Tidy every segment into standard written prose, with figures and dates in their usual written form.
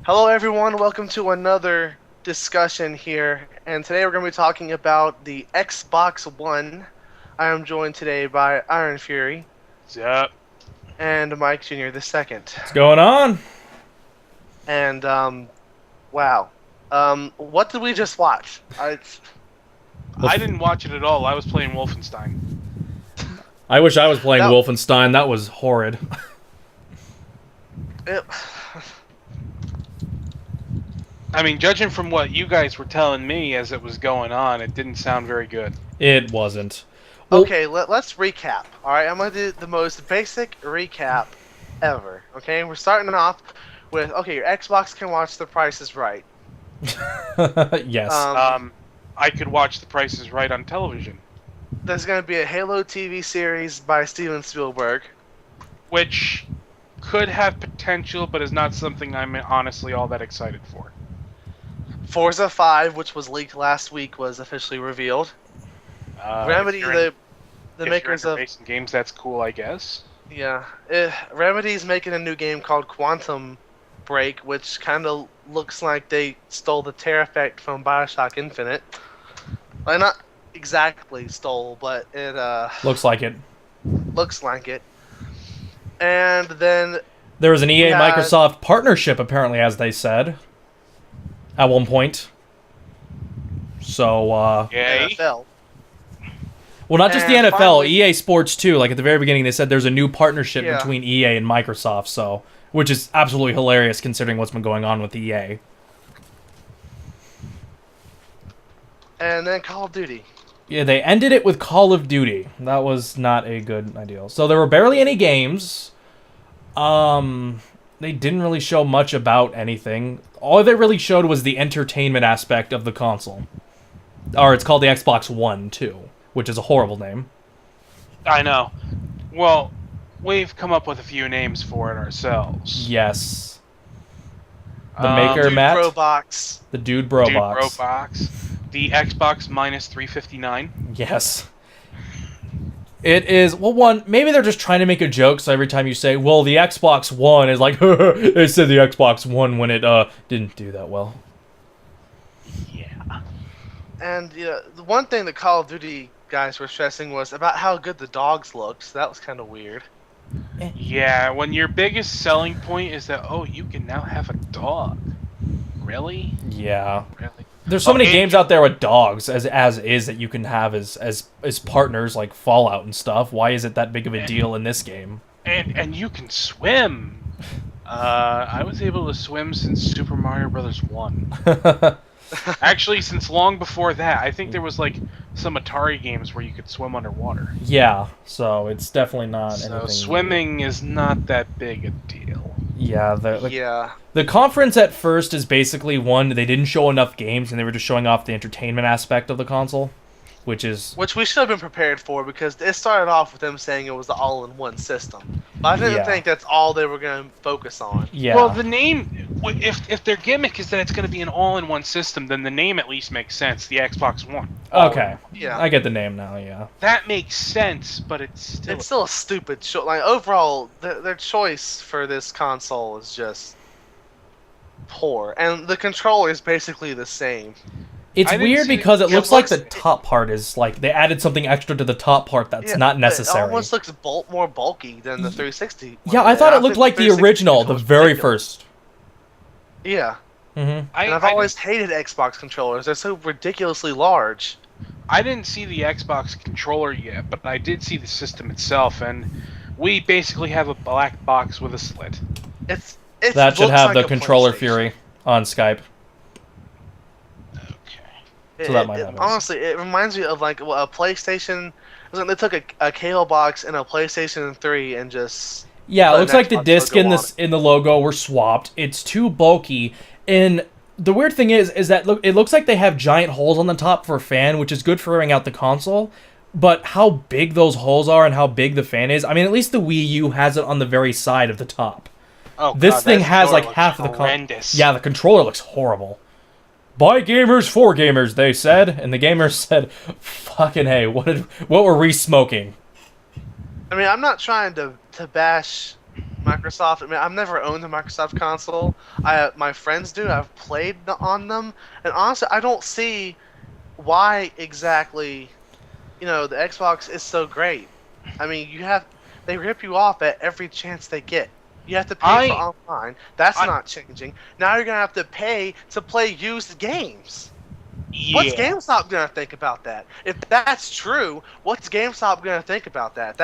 Hello, everyone. Welcome to another discussion here. And today we're going to be talking about the Xbox One. I am joined today by Iron Fury Yep. and Mike Jr. the second. What's going on? And wow, what did we just watch? I didn't watch it at all. I was playing Wolfenstein. I wish I was playing No. Wolfenstein. That was horrid. It, I mean, judging from what you guys were telling me as it was going on, it didn't sound very good. It wasn't. Well, okay, let's recap. All right, I'm going to do the most basic recap ever. Okay, we're starting off with your Xbox can watch The Price is Right. yes. I could watch The Price is Right on television, There's going to be a Halo TV series by Steven Spielberg. which could have potential, but is not something I'm honestly all that excited for. Forza 5, which was leaked last week, was officially revealed. Remedy, the makers of racing games, that's cool, I guess. Remedy's making a new game called Quantum Break, which kind of looks like they stole the tear effect from BioShock Infinite. Well, not exactly stole, but it Looks like it. looks like it. And then There was an EA Yeah. Microsoft partnership, apparently, as they said. At one point. So, Yay. NFL. well, not just the And NFL, finally- EA Sports too. Like at the very beginning, they said there's a new partnership Yeah. between EA and Microsoft. So, which is absolutely hilarious considering what's been going on with EA. And then Call of Duty. Yeah, they ended it with Call of Duty. That was not a good idea. So there were barely any games. They didn't really show much about anything. All they really showed was the entertainment aspect of the console. Or it's called the Xbox One, too, which is a horrible name. I know. Well, we've come up with a few names for it ourselves. Yes. The Um, maker, Dude, Matt. Brobox. The Dude Brobox. Dude Brobox. The Xbox minus 359. Yes. It is, well, one, maybe they're just trying to make a joke, so every time you say, well, the Xbox One is like, they said the Xbox One when it, didn't do that well. Yeah. And the one thing that Call of Duty guys were stressing was about how good the dogs looked. So that was kind of weird. Yeah, when your biggest selling point is that, oh, you can now have a dog. Really? Yeah. Really? There's so Oh, many and- games out there with dogs as is that you can have as partners like Fallout and stuff. Why is it that big of a deal in this game? And you can swim. I was able to swim since Super Mario Brothers 1. Actually, since long before that. I think there was like some Atari games where you could swim underwater. Yeah, so it's definitely not So anything. swimming is not that big a deal. Yeah, Yeah. the conference at first is basically one, they didn't show enough games and they were just showing off the entertainment aspect of the console, which is Which we should have been prepared for because it started off with them saying it was the all-in-one system. But I didn't Yeah. think that's all they were going to focus on. yeah. Well, the name, if their gimmick is that it's going to be an all-in-one system, then the name at least makes sense. The Xbox One. Okay. Yeah. I get the name now, yeah. That makes sense, but it's still. a stupid choice. Like, overall, their choice for this console is just poor. And the controller is basically the same. It's I didn't weird see- because it it looks like looks- the top part is like they added something extra to the top part that's Yeah, not It necessary. almost looks more bulky than the 360. one Yeah, I did. thought it think looked like the 360 original, the controller's very ridiculous. first. Yeah. Mm-hmm. And I've always hated Xbox controllers. They're so ridiculously large. I didn't see the Xbox controller yet, but I did see the system itself, and we basically have a black box with a slit. It That should looks have like the a controller PlayStation. Fury on Skype. Okay. So that might happen. Honestly, it reminds me of like a PlayStation. It was like they took a cable box and a PlayStation 3 and just Yeah, put it an looks like the Xbox disc logo in this in the logo were swapped. It's too bulky, and the weird thing is that it looks like they have giant holes on the top for a fan, which is good for airing out the console. But how big those holes are and how big the fan is, I mean, at least the Wii U has it on the very side of the top. Oh, This God, thing that has controller like looks half of the horrendous. Yeah, the controller looks horrible. By gamers for gamers, they said, and the gamers said, "Fucking hey, what were we smoking?" I mean, I'm not trying to bash Microsoft. I mean, I've never owned a Microsoft console. My friends do. I've played on them, and honestly, I don't see why exactly, the Xbox is so great. I mean, they rip you off at every chance they get. You have to pay for online. That's not changing. Now you're gonna have to pay to play used games. Yeah. What's GameStop gonna think about that? If that's true, what's GameStop gonna think about that?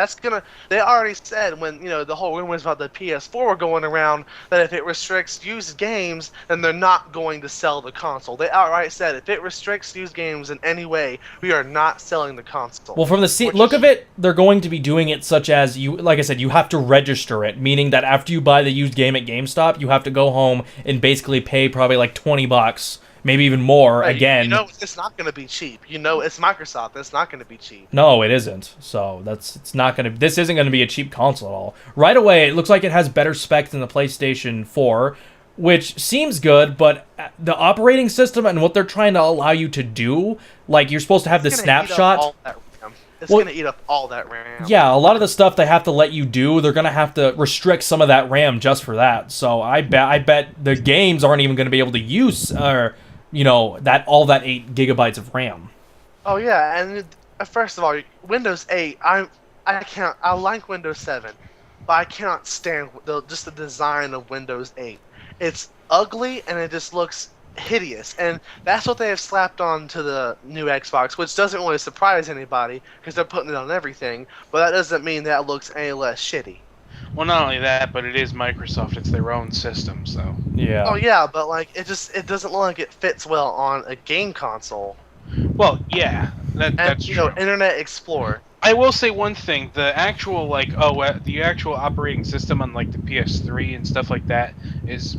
They already said when the whole rumors about the PS4 were going around that if it restricts used games, then they're not going to sell the console. They outright said if it restricts used games in any way, we are not selling the console. Well, from the look of it, they're going to be doing it such as like I said, you have to register it, meaning that after you buy the used game at GameStop, you have to go home and basically pay probably like $20. Maybe even more, right, again. It's not going to be cheap. It's Microsoft. It's not going to be cheap. No, it isn't. So this isn't going to be a cheap console at all. Right away, it looks like it has better specs than the PlayStation 4, which seems good, but the operating system and what they're trying to allow you to do, like you're supposed to have the snapshot. It's going to eat up all that RAM. Yeah, a lot of the stuff they have to let you do, they're going to have to restrict some of that RAM just for that. So I bet the games aren't even going to be able to use all that 8 gigabytes of RAM. Oh yeah, and first of all, Windows 8. I like Windows 7, but I cannot stand the design of Windows 8. It's ugly and it just looks hideous, and that's what they have slapped on to the new Xbox, which doesn't really surprise anybody because they're putting it on everything. But that doesn't mean that it looks any less shitty. Well, not only that, but it is Microsoft. It's their own system, so. Yeah. Oh yeah, but it doesn't look like it fits well on a game console. Well, yeah, that's true. Internet Explorer. I will say one thing: the actual the actual operating system on like the PS3 and stuff like that is,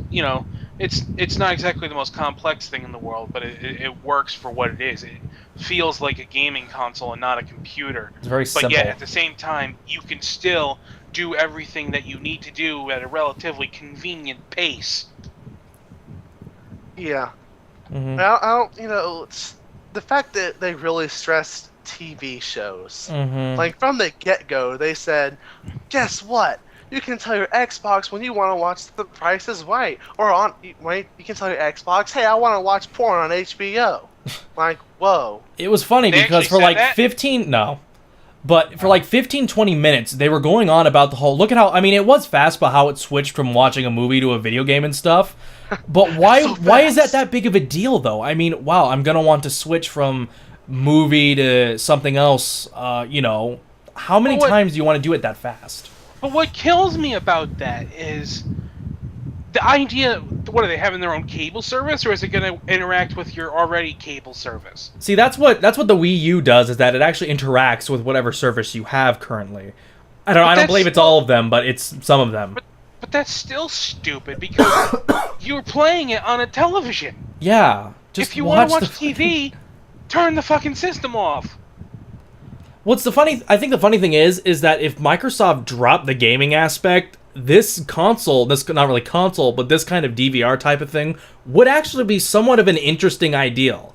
it's not exactly the most complex thing in the world, but it works for what it is. It feels like a gaming console and not a computer. It's very simple. But yet, at the same time, you can still do everything that you need to do at a relatively convenient pace. Yeah. Mm-hmm. I don't, it's the fact that they really stressed TV shows. Mm-hmm. Like from the get-go, they said, guess what? You can tell your Xbox when you want to watch The Price is Right. Or you can tell your Xbox, hey, I want to watch porn on HBO. Like, whoa. It was funny because for like 15-20 minutes, they were going on about the whole, look at how, I mean, it was fast about how it switched from watching a movie to a video game and stuff. But why is that big of a deal, though? I mean, wow, I'm going to want to switch from movie to something else, How many times do you want to do it that fast? But what kills me about that is the idea, what are they having their own cable service, or is it going to interact with your already cable service? See, that's what the Wii U does, is that it actually interacts with whatever service you have currently. I don't believe it's all of them, but it's some of them. But that's still stupid because you're playing it on a television. Yeah, just if you want to watch TV, turn the fucking system off. I think the funny thing is that if Microsoft dropped the gaming aspect, this console, not really console, but this kind of DVR type of thing, would actually be somewhat of an interesting ideal.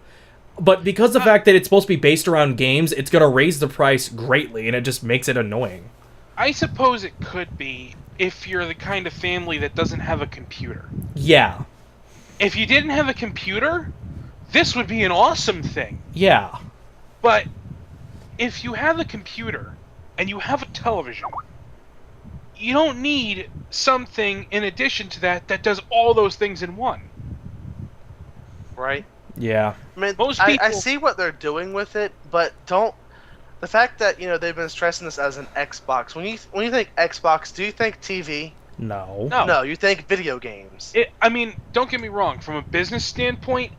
But because the fact that it's supposed to be based around games, it's going to raise the price greatly, and it just makes it annoying. I suppose it could be if you're the kind of family that doesn't have a computer. Yeah. If you didn't have a computer, this would be an awesome thing. Yeah. But if you have a computer and you have a television, you don't need something in addition to that does all those things in one. Right? Yeah. I mean, Most people... I see what they're doing with it, but the fact that they've been stressing this as an Xbox. When you think Xbox, do you think TV? No. No, you think video games. I mean, don't get me wrong. From a business standpoint,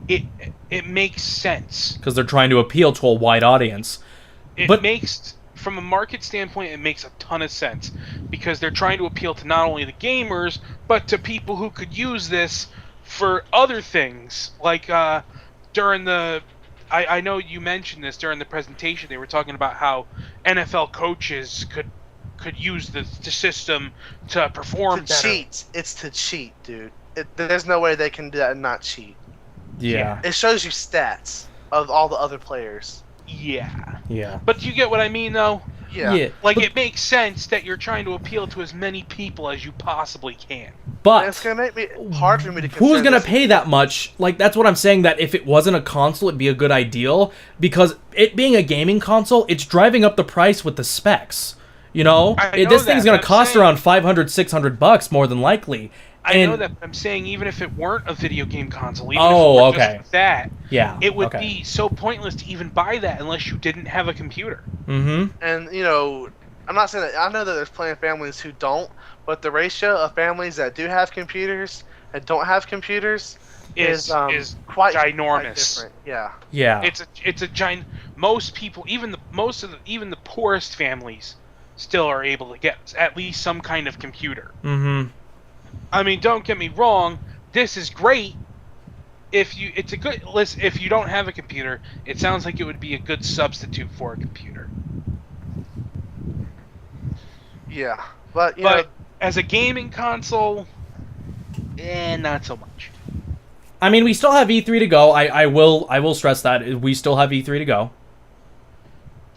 it makes sense because they're trying to appeal to a wide audience. From a market standpoint, it makes a ton of sense because they're trying to appeal to not only the gamers but to people who could use this for other things. Like during the, I know you mentioned this during the presentation. They were talking about how NFL coaches could use the system to perform better. Cheat. It's to cheat, dude. There's no way they can do that and not cheat. Yeah. It shows you stats of all the other players. Yeah. Yeah. But you get what I mean, though? Yeah. Like, but, it makes sense that you're trying to appeal to as many people as you possibly can. And it's but gonna make me hard for me to. who's consider gonna this pay that much? Like, that's what I'm saying. That if it wasn't a console, it'd be a good ideal, because it being a gaming console, it's driving up the price with the specs. You know, I know this thing's that, gonna but I'm cost saying- around $500-$600 more than likely. I know that, but I'm saying even if it weren't a video game console, even Oh, if it were okay. just that, Yeah, it would okay. be so pointless to even buy that unless you didn't have a computer. Mm-hmm. And I'm not saying that. I know that there's plenty of families who don't, but the ratio of families that do have computers and don't have computers Is quite ginormous. different. Yeah. Yeah. It's a giant. Most people, even the poorest families, still are able to get at least some kind of computer. Mm-hmm. I mean, don't get me wrong. This is great. It's a good list. If you don't have a computer, it sounds like it would be a good substitute for a computer. Yeah. But But as a gaming console, not so much. I mean, we still have E3 to go. I will stress that we still have E3 to go.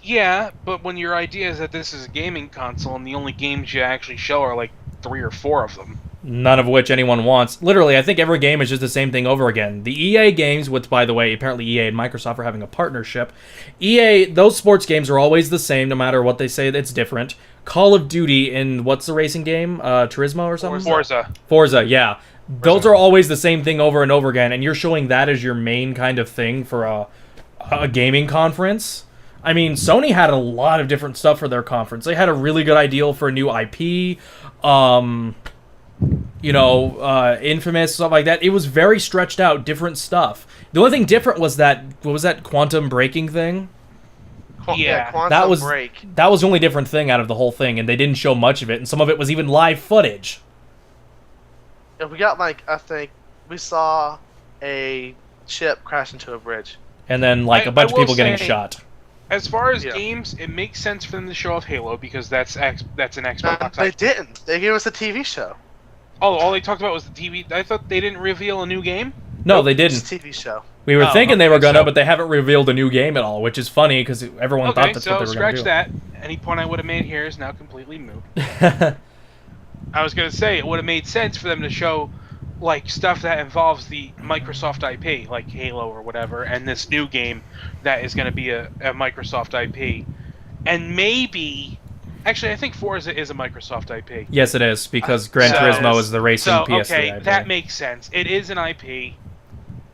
Yeah, but when your idea is that this is a gaming console and the only games you actually show are like 3 or 4 of them. None of which anyone wants. Literally, I think every game is just the same thing over again. The EA games, which, by the way, apparently EA and Microsoft are having a partnership. EA, those sports games are always the same, no matter what they say. It's different. Call of Duty and what's the racing game? Turismo or something? Forza, yeah. Those are always the same thing over and over again, and you're showing that as your main kind of thing for a gaming conference. I mean, Sony had a lot of different stuff for their conference. They had a really good idea for a new IP. Infamous, stuff like that. It was very stretched out, different stuff. The only thing different was that, what was that quantum breaking thing? Yeah, Quantum That was Break. that was the only different thing out of the whole thing, and they didn't show much of it, and some of it was even live footage. Yeah, we got I think we saw a ship crash into a bridge. And then a I bunch of will people getting say- shot. As far as Yeah. games, it makes sense for them to show off Halo because that's an Xbox. They didn't. They gave us a TV show. Oh, all they talked about was the TV. I thought they didn't reveal a new game. No, they Just didn't. TV show. We were Oh, thinking they were okay, gonna, so- but they haven't revealed a new game at all, which is funny because everyone thought Okay, that's so what they were gonna scratch do. that. Any point I would have made here is now completely moot. I was gonna say it would have made sense for them to show stuff that involves the Microsoft IP, like Halo or whatever, and this new game that is going to be a Microsoft IP, and maybe, actually, I think Forza is a Microsoft IP. Yes, it is, because Gran So- Turismo is the racing So PS3 okay, IP. that makes sense. It is an IP.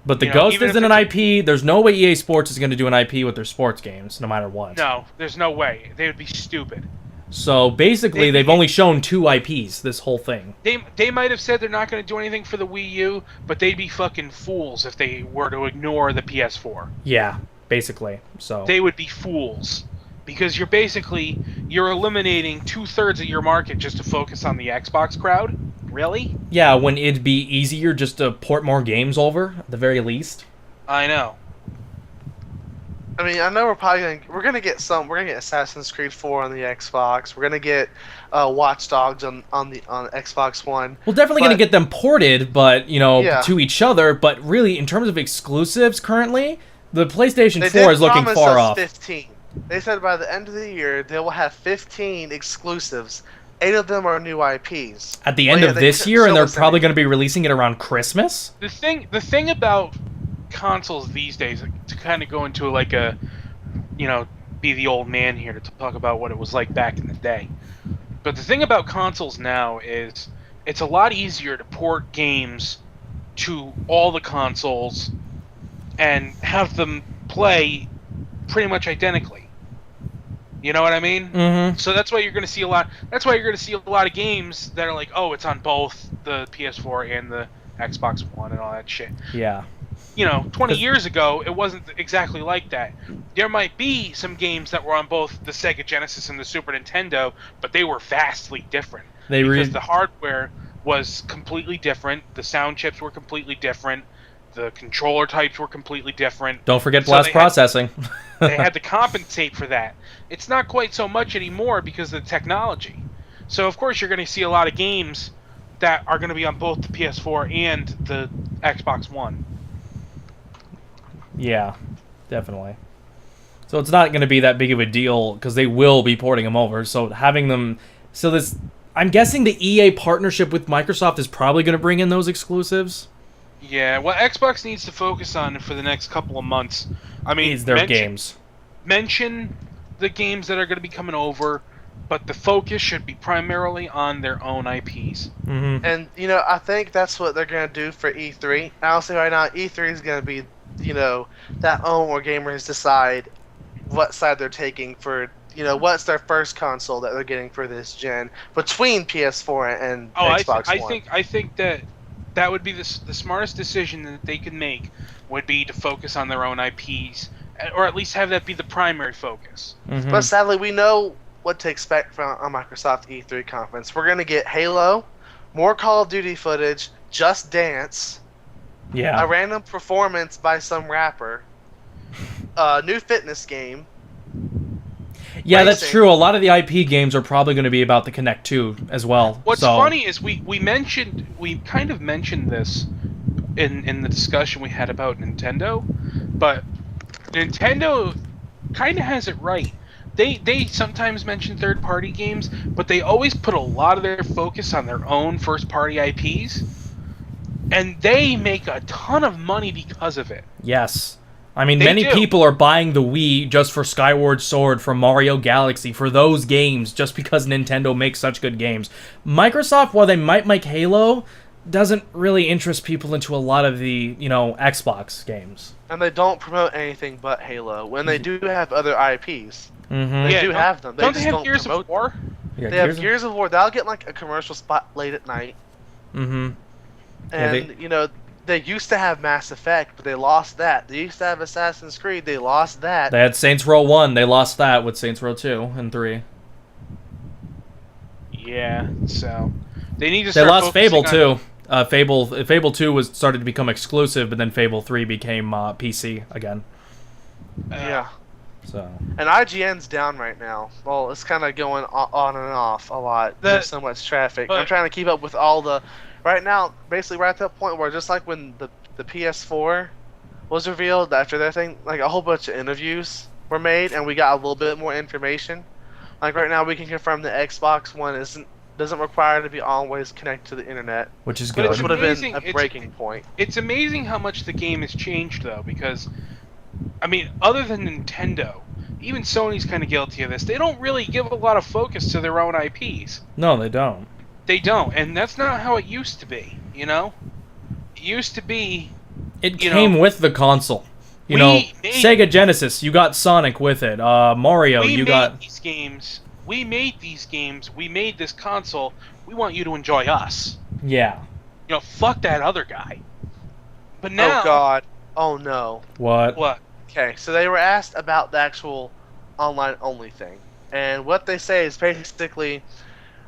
But the you know, Ghost even isn't if an it's IP. There's no way EA Sports is going to do an IP with their sports games, no matter what. No, there's no way. They would be stupid. So basically, they've only shown 2 IPs this whole thing. They might have said they're not going to do anything for the Wii U, but they'd be fucking fools if they were to ignore the PS4. Yeah, basically. So They would be fools. Because you're eliminating 2/3 of your market just to focus on the Xbox crowd? Really? yeah, when it'd be easier just to port more games over, at the very least. I know. I mean, I know we're gonna get Assassin's Creed 4 on the Xbox. We're gonna get Watch Dogs on Xbox One. We're definitely going to But- get them ported, but, Yeah. to each other. But really, in terms of exclusives currently, the PlayStation They 4 did is looking promise far us off. 15. They said by the end of the year they will have 15 exclusives. 8 of them are new IPs. At the Well, end yeah, of they this couldn't year, and show they're us probably anything. going to be releasing it around Christmas. The thing about consoles these days, to kind of go into be the old man here to talk about what it was like back in the day. But the thing about consoles now is it's a lot easier to port games to all the consoles and have them play pretty much identically. You know what I mean? Mm-hmm. So that's why you're going to see a lot. That's why you're going to see a lot of games that are like, oh, it's on both the PS4 and the Xbox One and all that shit. Yeah. 20 years ago, it wasn't exactly like that. There might be some games that were on both the Sega Genesis and the Super Nintendo, but they were vastly different. Because the hardware was completely different, the sound chips were completely different, the controller types were completely different. Don't forget So blast they had- processing. They had to compensate for that. It's not quite so much anymore because of the technology. So, of course, you're going to see a lot of games that are going to be on both the PS4 and the Xbox One. Yeah, definitely. So it's not going to be that big of a deal because they will be porting them over. So having them, I'm guessing the EA partnership with Microsoft is probably going to bring in those exclusives. Yeah, what Xbox needs to focus on for the next couple of months, I mean, Is their games. Mention the games that are going to be coming over, but the focus should be primarily on their own IPs. Mm-hmm. And, I think that's what they're going to do for E3. I'll say right now, E3 is going to be, that own where gamers decide what side they're taking for, what's their first console that they're getting for this gen between PS4 and Xbox One. I think that would be the smartest decision that they could make would be to focus on their own IPs, or at least have that be the primary focus. Mm-hmm. But sadly, we know what to expect from a Microsoft E3 conference. We're going to get Halo, more Call of Duty footage, Just Dance, yeah, a random performance by some rapper, a new fitness game. Yeah, that's racing. true. A lot of the IP games are probably going to be about the Kinect 2 as well. What's funny is we kind of mentioned this in the discussion we had about Nintendo, but Nintendo kind of has it right. They sometimes mention third-party games, but they always put a lot of their focus on their own first-party IPs, and they make a ton of money because of it. Yes. I mean, They many do. people are buying the Wii just for Skyward Sword, for Mario Galaxy, for those games, just because Nintendo makes such good games. Microsoft, while they might make Halo, doesn't really interest people into a lot of the, Xbox games. And they don't promote anything but Halo when they do have other IPs. Mm-hmm. They do have them. They Don't just they have don't Gears promote of War? Yeah, They have Gears of War. They'll get like a commercial spot late at night. Mm-hmm. And, Yeah, they used to have Mass Effect, but they lost that. They used to have Assassin's Creed. They lost that. They had Saints Row 1. They lost that with Saints Row 2 and 3. Yeah, so they need to They start lost Fable focusing on- 2. Fable 2 started to become exclusive, but then Fable 3 became PC again. Yeah. So And IGN's down right now. Well, it's kind of going on and off a lot. There's so much traffic. I'm but- trying to keep up with all the... Right now, basically we're at that point where just like when the PS4 was revealed after that thing, like a whole bunch of interviews were made and we got a little bit more information. Like right now we can confirm the Xbox One doesn't require to be always connected to the internet, which is But good. it's which would have been amazing- a it's- breaking point. It's amazing how much the game has changed, though, because, I mean, other than Nintendo, even Sony's kind of guilty of this. They don't really give a lot of focus to their own IPs. No, they don't. They don't, and that's not how it used to be, It used to be... It You came know, with the console. we made- Sega Genesis, you got Sonic with it. Mario, we you made got... these games. We made these games. We made this console. We want you to enjoy us. Yeah. Fuck that other guy. But now... Oh God. Oh no. What? What? Okay, so they were asked about the actual online-only thing, and what they say is basically,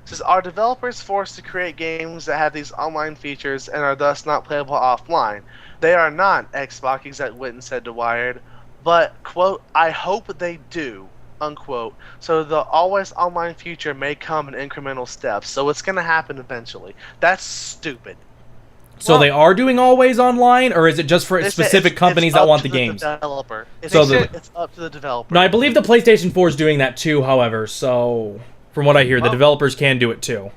says, are developers forced to create games that have these online features and are thus not playable offline? They are not, Xbox exec Witten said to Wired, but, quote, I hope they do, unquote. So the always online feature may come in incremental steps, so it's going to happen eventually. That's stupid. So Well- they are doing always online, or is it just for They say specific it's companies up that want to the games? Developer. So It's up to the developer. No, I believe the PlayStation 4 is doing that too, however, so... From what I hear, the Well- developers can do it too.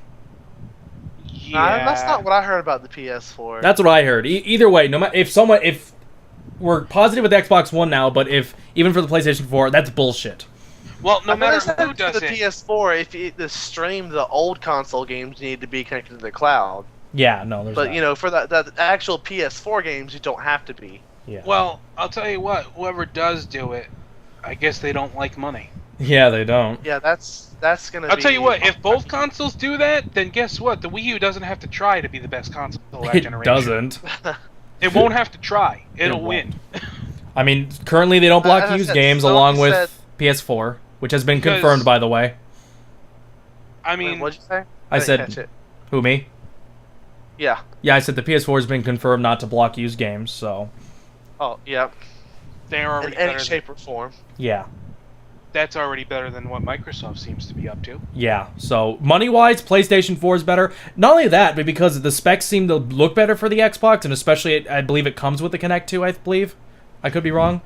Yeah. That's not what I heard about the PS4. That's what I heard. Either way, no matter if we're positive with the Xbox One now, but if even for the PlayStation 4, that's bullshit. Well, no I matter said who for does the it. PS4, if you to stream the old console games, you need to be connected to the cloud. Yeah, no, there's But that. for the actual PS4 games, you don't have to be. Yeah. Well, I'll tell you what. Whoever does do it, I guess they don't like money. Yeah, they don't. Yeah, that's gonna. I'll be tell you what. If both consoles do that, then guess what? The Wii U doesn't have to try to be the best console that It generation. doesn't. It won't have to try. It'll It win. I mean, currently they don't block As I used said, games Sony along with said- PS4, which has been Because- confirmed, by the way. I Wait, mean, what'd you say? I didn't said, catch it. who, me? Yeah. Yeah, I said the PS4 has been confirmed not to block used games, so Oh, yeah. they're In already any better. shape or form. yeah. That's already better than what Microsoft seems to be up to. Yeah, so money-wise, PlayStation 4 is better. Not only that, but because the specs seem to look better for the Xbox, and especially, I believe it comes with the Kinect 2, I believe. I could be wrong.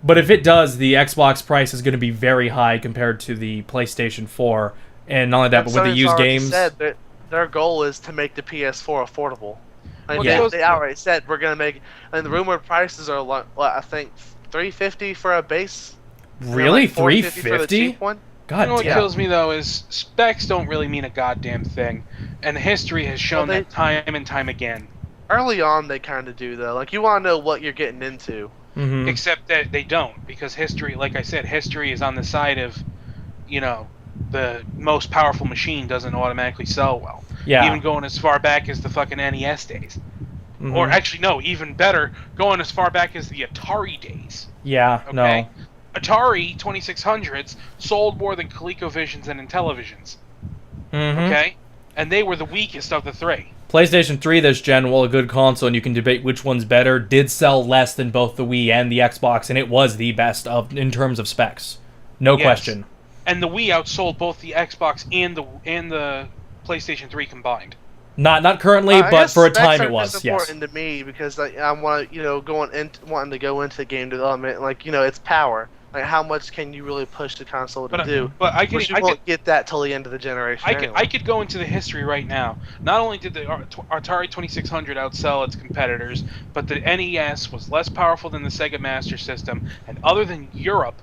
But if it does, the Xbox price is going to be very high compared to the PlayStation 4. And not only that, but with the Sony's used already games... said that their goal is to make the PS4 affordable. Like, Well, they outright said we're gonna make, and the rumored prices are like, I think $350 for a base. Really? Like $450 for the $350? cheap one. God You know what damn. kills me though is specs don't really mean a goddamn thing, and history has shown Well, that time and time again. Early on, they kind of do though. Like you want to know what you're getting into. Mhm. Except that they don't, because history, like I said, history is on the side of, the most powerful machine doesn't automatically sell well. Yeah. Even going as far back as the fucking NES days. Mhm. Or actually, no, even better, going as far back as the Atari days. Yeah, Okay? no. Atari 2600s sold more than ColecoVisions and Intellivisions. Mhm. Okay? And they were the weakest of the three. PlayStation 3 this gen, while a good console, and you can debate which one's better, did sell less than both the Wii and the Xbox, and it was the best in terms of specs. No Yes. question. And the Wii outsold both the Xbox and the PlayStation 3 combined. Not currently, I but guess for a specs time are it was. just Yes. important to me because like, I want wanting to go into game development. Like it's power. Like how much can you really push the console to do? But I Which you could won't get that till the end of the generation. anyway. I could go into the history right now. Not only did the Atari 2600 outsell its competitors, but the NES was less powerful than the Sega Master System, and other than Europe,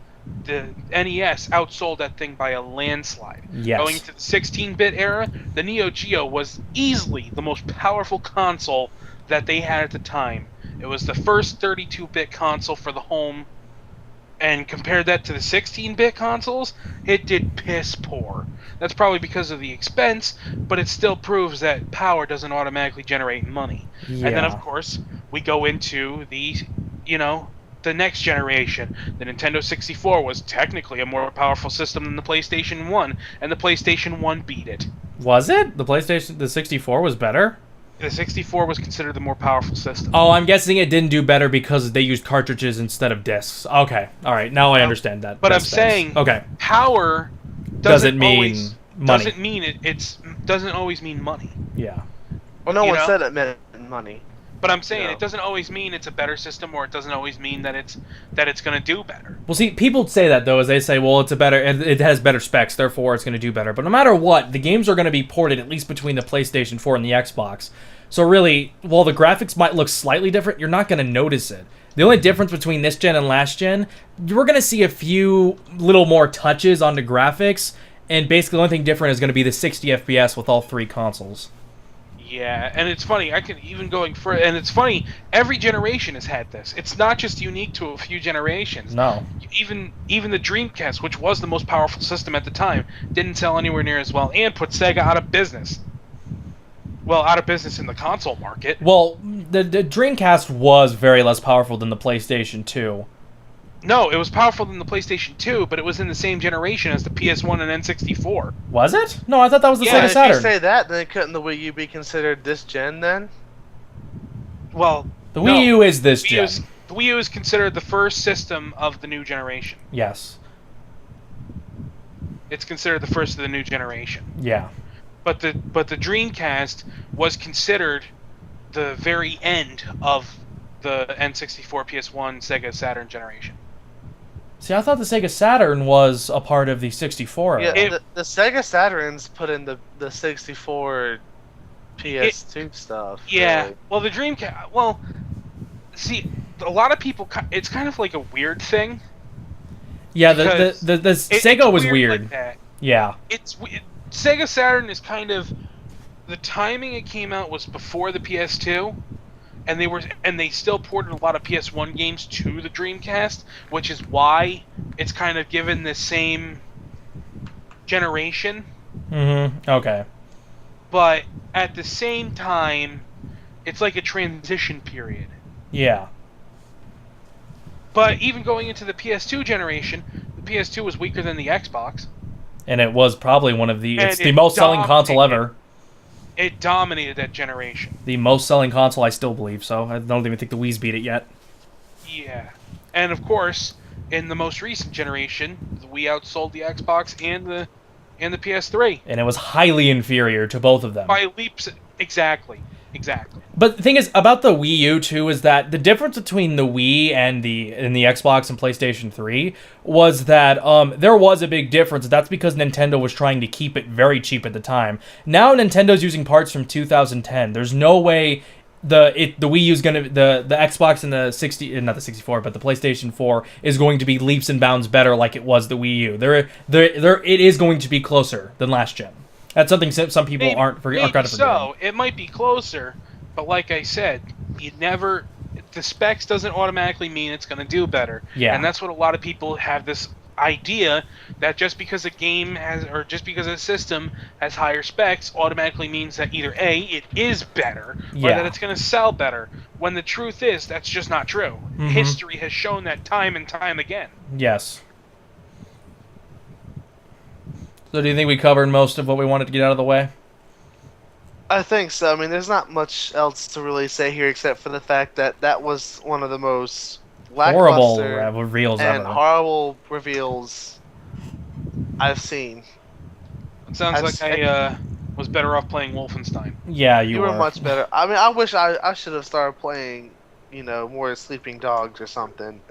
the NES outsold that thing by a landslide. Yes. Going into the 16-bit era, the Neo Geo was easily the most powerful console that they had at the time. It was the first 32-bit console for the home, and compared that to the 16-bit consoles, it did piss poor. That's probably because of the expense, but it still proves that power doesn't automatically generate money. Yeah. And then, of course, we go into the next generation. The Nintendo 64 was technically a more powerful system than the PlayStation 1, and the PlayStation 1 beat it. Was it? The 64 was better? The 64 was considered the more powerful system. Oh, I'm guessing it didn't do better because they used cartridges instead of discs. Okay. All right. Now I understand that. But I'm That's saying okay. power Doesn't mean always, money. Doesn't mean doesn't always mean money. Yeah. Well, no you one know? said it meant money. But I'm saying No. it doesn't always mean it's a better system, or it doesn't always mean that it's going to do better. Well, see, people say that though, as they say, well, it has better specs, therefore it's going to do better. But no matter what, the games are going to be ported at least between the PlayStation 4 and the Xbox. So really, while the graphics might look slightly different, you're not going to notice it. The only difference between this gen and last gen, we're going to see a few little more touches on the graphics, and basically the only thing different is going to be the 60 FPS with all three consoles. Yeah, and it's funny. I can even going further, and it's funny. Every generation has had this. It's not just unique to a few generations. No. Even the Dreamcast, which was the most powerful system at the time, didn't sell anywhere near as well, and put Sega out of business. Well, out of business in the console market. Well, the Dreamcast was very less powerful than the PlayStation 2. No, it was powerful than the PlayStation 2, but it was in the same generation as the PS1 and N64. Was it? No, I thought that was the Yeah, Sega If Saturn. you say that, then couldn't the Wii U be considered this gen then? Well, The Wii U is this gen. The Wii U is considered the first system of the new generation. Yes. It's considered the first of the new generation. Yeah. But the Dreamcast was considered the very end of the N64, PS1, Sega Saturn generation. See, I thought the Sega Saturn was a part of the 64. Yeah, the Sega Saturn's put in the 64 PS2 stuff. Yeah. really. Well, the Dreamcast. Well, see, a lot of people. It's kind of like a weird thing. Yeah, because the It's Sega was weird. like that. Yeah. Sega Saturn is kind of the timing it came out was before the PS2, and they still ported a lot of PS1 games to the Dreamcast, which is why it's kind of given the same generation. Mm-hmm. Okay. But at the same time, it's like a transition period. Yeah. But even going into the PS2 generation, the PS2 was weaker than the Xbox. And it was probably one of the... And It's the it most selling console dominated. ever. It dominated that generation. The most selling console, I still believe so. I don't even think the Wii's beat it yet. Yeah. And of course, in the most recent generation, the Wii outsold the Xbox and the PS3 And it was highly inferior to both of them. by leaps. Exactly. Exactly. But the thing is about the Wii U too is that the difference between the Wii and the Xbox and PlayStation 3 was that there was a big difference. That's because Nintendo was trying to keep it very cheap at the time. Now Nintendo's using parts from 2010. There's no way the Wii U's gonna the Xbox and the 60 not the 64 but the PlayStation 4 is going to be leaps and bounds better like it was the Wii U. There it is going to be closer than last gen. That's something some people aren't credit for. So it might be closer, but like I said, the specs doesn't automatically mean it's going to do better. Yeah. And that's what a lot of people have this idea that just because a game has, or just because a system has higher specs, automatically means that either A, it is better, or that it's going to sell better. When the truth is, that's just not true. Mm-hmm. History has shown that time and time again. Yes. So do you think we covered most of what we wanted to get out of the way? I think so. I mean, there's not much else to really say here except for the fact that that was one of the most horrible lackluster reveals and ever. horrible reveals I've seen. It sounds like I was better off playing Wolfenstein. Yeah, You were much better. I mean, I wish I should have started playing, more Sleeping Dogs or something.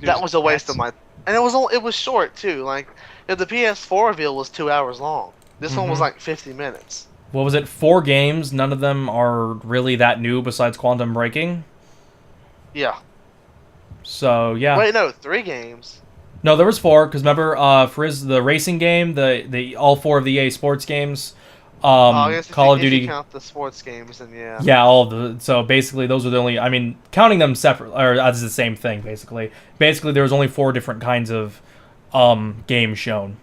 That was a waste of my. And it was short too. Like, the PS4 reveal was 2 hours long. This one was like 50 minutes. What was it? 4 games. None of them are really that new besides Quantum Breaking. Yeah. So yeah. Wait, no, 3 games. No, there was 4 because remember, the racing game, the all 4 of the EA Sports games, I guess Call of if Duty. you count the sports games, then yeah. Yeah, all of the. So basically, those are the only. I mean, counting them separate, or that's the same thing. Basically, there was only 4 different kinds of games shown,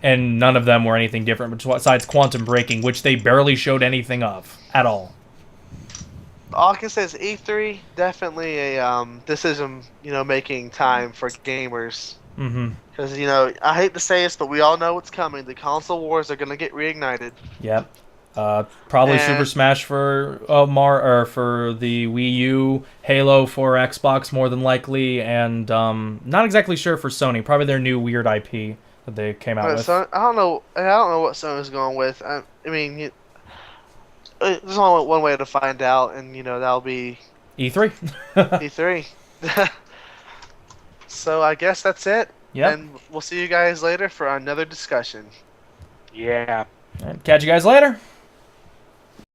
and none of them were anything different besides Quantum Breaking, which they barely showed anything of at all. All I can say is E3 definitely a decision making time for gamers. Mm-hmm. Because I hate to say this, but we all know what's coming. The console wars are gonna get reignited. Yep. Probably Super Smash for for the Wii U, Halo for Xbox more than likely, and not exactly sure for Sony. Probably their new weird IP that they came out with. I don't know what Sony's going with. I mean, there's only one way to find out, and that'll be E3. E3. So I guess that's it. Yep. And we'll see you guys later for another discussion. Yeah. Catch you guys later.